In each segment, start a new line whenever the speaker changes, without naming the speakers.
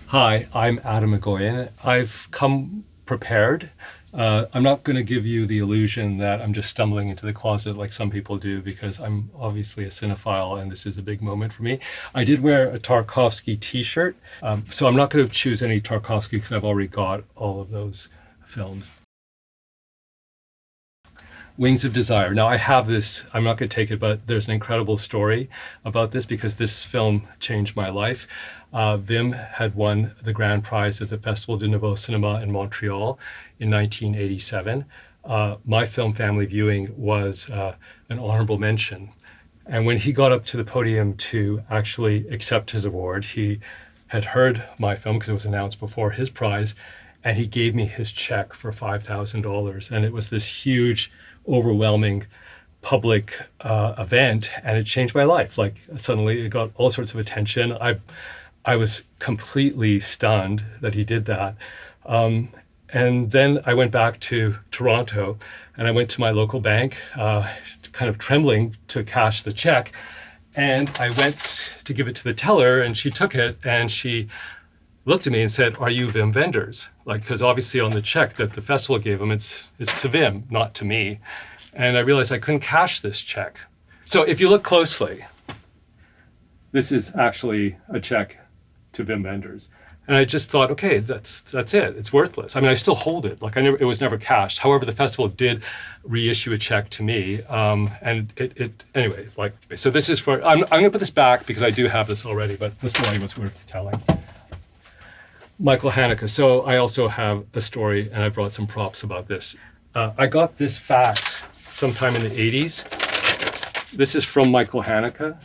Hi, I'm Adam Egoyan. I've come prepared. I'm not going to give you the illusion that I'm just stumbling into the closet like some people do, because I'm obviously a cinephile and this is a big moment for me. I did wear a Tarkovsky t-shirt, so I'm not going to choose any Tarkovsky because I've already got all of those films. Wings of Desire. Now I have this, I'm not going to take it, but there's an incredible story about this because this film changed my life. Wim had won the grand prize at the Festival de Nouveau Cinema in Montreal in 1987. My film Family Viewing was an honorable mention. And when he got up to the podium to actually accept his award, he had heard my film because it was announced before his prize, and he gave me his check for $5,000. And it was this huge, overwhelming public event, and it changed my life. Like, suddenly it got all sorts of attention. I was completely stunned that he did that. And then I went back to Toronto and I went to my local bank, kind of trembling to cash the check. And I went to give it to the teller and she took it and she looked at me and said, "Are you Wim Wenders?" Like, because obviously on the check that the festival gave him, it's to Wim, not to me. And I realized I couldn't cash this check. So if you look closely, this is actually a check to Wim Wenders. And I just thought, okay, that's it. It's worthless. I mean, I still hold it. Like, it was never cashed. However, the festival did reissue a check to me. And anyway, like, so this is for, I'm going to put this back because I do have this already, but the story was worth telling. Michael Haneke. So I also have a story and I brought some props about this. I got this fax sometime in the 80s. This is from Michael Haneke.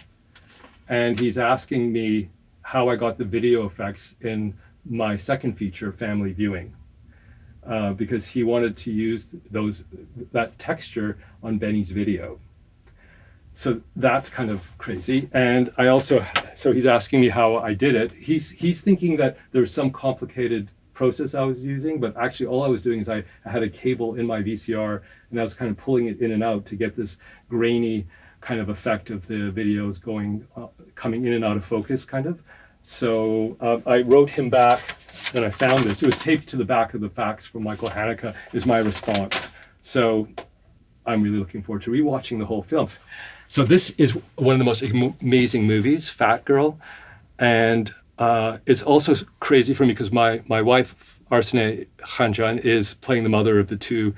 And he's asking me how I got the video effects in my second feature, Family Viewing, because he wanted to use that texture on Benny's video. So that's kind of crazy. And so he's asking me how I did it. He's thinking that there's some complicated process I was using, but actually all I was doing is I had a cable in my VCR and I was kind of pulling it in and out to get this grainy kind of effect of the videos coming in and out of focus, kind of. So I wrote him back and I found this. It was taped to the back of the fax from Michael Haneke, is my response. So I'm really looking forward to rewatching the whole film. So this is one of the most amazing movies, Fat Girl. And it's also crazy for me because my wife, Arsene Khanjan, is playing the mother of the two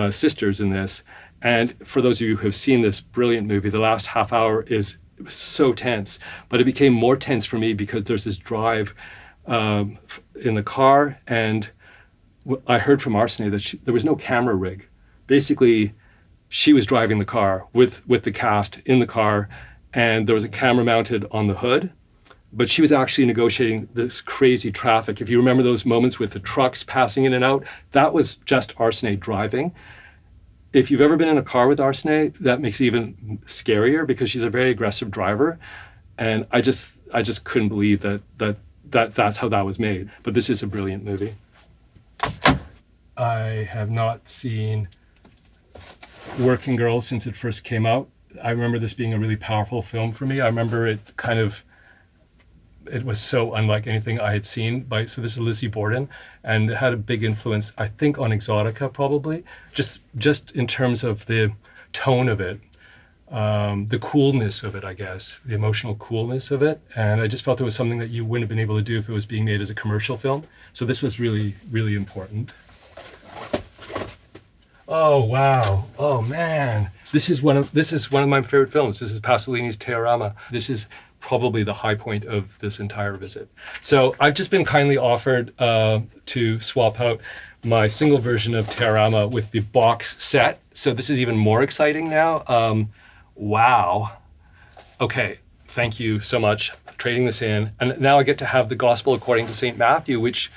sisters in this. And for those of you who have seen this brilliant movie, the last half hour it was so tense, but it became more tense for me because there's this drive in the car, and I heard from Arsene that there was no camera rig. Basically, she was driving the car with the cast in the car, and there was a camera mounted on the hood, but she was actually negotiating this crazy traffic. If you remember those moments with the trucks passing in and out, that was just Arsene driving. If you've ever been in a car with Arsene, that makes it even scarier because she's a very aggressive driver. And I just couldn't believe that's how that was made. But this is a brilliant movie. I have not seen Working Girl since it first came out. I remember this being a really powerful film for me. I remember it was so unlike anything I had seen. So this is Lizzie Borden, and it had a big influence, I think, on Exotica probably, just in terms of the tone of it, the coolness of it, I guess, the emotional coolness of it. And I just felt it was something that you wouldn't have been able to do if it was being made as a commercial film. So this was really, really important. Oh, wow. Oh, man. This is one of my favorite films. This is Pasolini's Teorama. This is probably the high point of this entire visit. So I've just been kindly offered to swap out my single version of Teorama with the box set. So this is even more exciting now. Wow. Okay, thank you so much for trading this in. And now I get to have the Gospel according to St. Matthew, which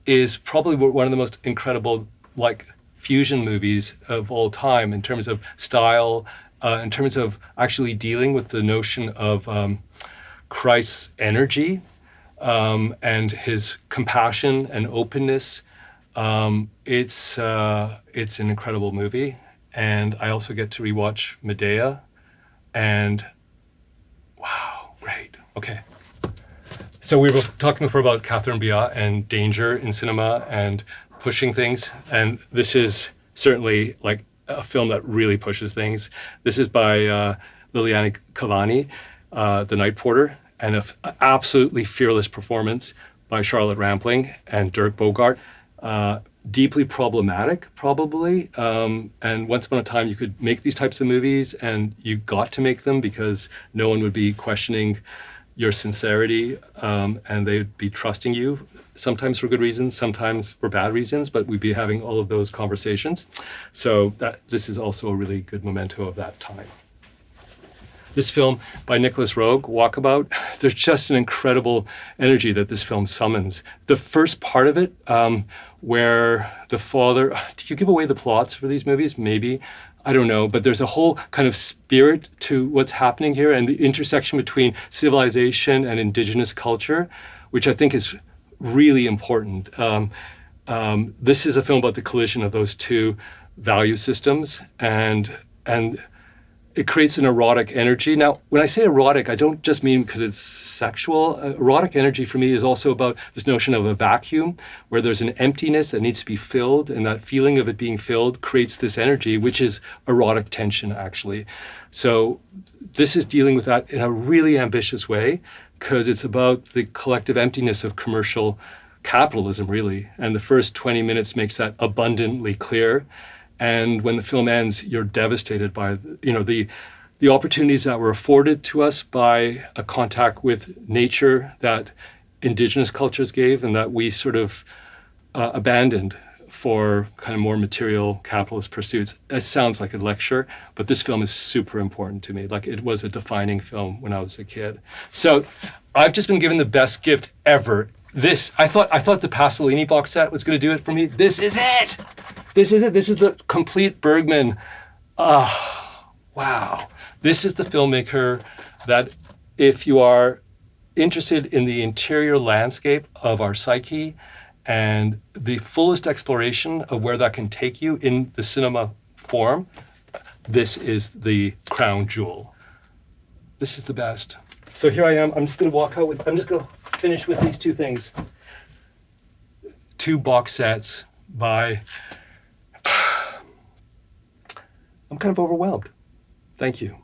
is probably one of the most incredible, fusion movies of all time in terms of style, in terms of actually dealing with the notion of Christ's energy and his compassion and openness. It's an incredible movie. And I also get to rewatch Medea. And wow, great. Okay. So we were talking before about Catherine Biot and danger in cinema and pushing things. And this is certainly like a film that really pushes things. This is by Liliana Cavani, The Night Porter, and an absolutely fearless performance by Charlotte Rampling and Dirk Bogarde. Deeply problematic, probably. And once upon a time, you could make these types of movies, and you got to make them because no one would be questioning your sincerity, and they'd be trusting you, sometimes for good reasons, sometimes for bad reasons, but we'd be having all of those conversations. So this is also a really good memento of that time. This film by Nicholas Roeg, Walkabout, there's just an incredible energy that this film summons. The first part of it, where the father, do you give away the plots for these movies? Maybe, I don't know, but there's a whole kind of spirit to what's happening here and the intersection between civilization and indigenous culture, which I think is really important. This is a film about the collision of those two value systems, and it creates an erotic energy. Now, when I say erotic, I don't just mean because it's sexual. Erotic energy for me is also about this notion of a vacuum where there's an emptiness that needs to be filled, and that feeling of it being filled creates this energy, which is erotic tension, actually. So this is dealing with that in a really ambitious way because it's about the collective emptiness of commercial capitalism, really. And the first 20 minutes makes that abundantly clear. And when the film ends, you're devastated by the opportunities that were afforded to us by a contact with nature that indigenous cultures gave and that we sort of abandoned for kind of more material capitalist pursuits. It sounds like a lecture, but this film is super important to me. Like, it was a defining film when I was a kid. So I've just been given the best gift ever. I thought the Pasolini box set was going to do it for me. This is it. This is it. This is the complete Bergman. Wow. This is the filmmaker that, if you are interested in the interior landscape of our psyche and the fullest exploration of where that can take you in the cinema form, this is the crown jewel. This is the best. So here I am. I'm just going to finish with these two things. Two box sets by... I'm kind of overwhelmed. Thank you.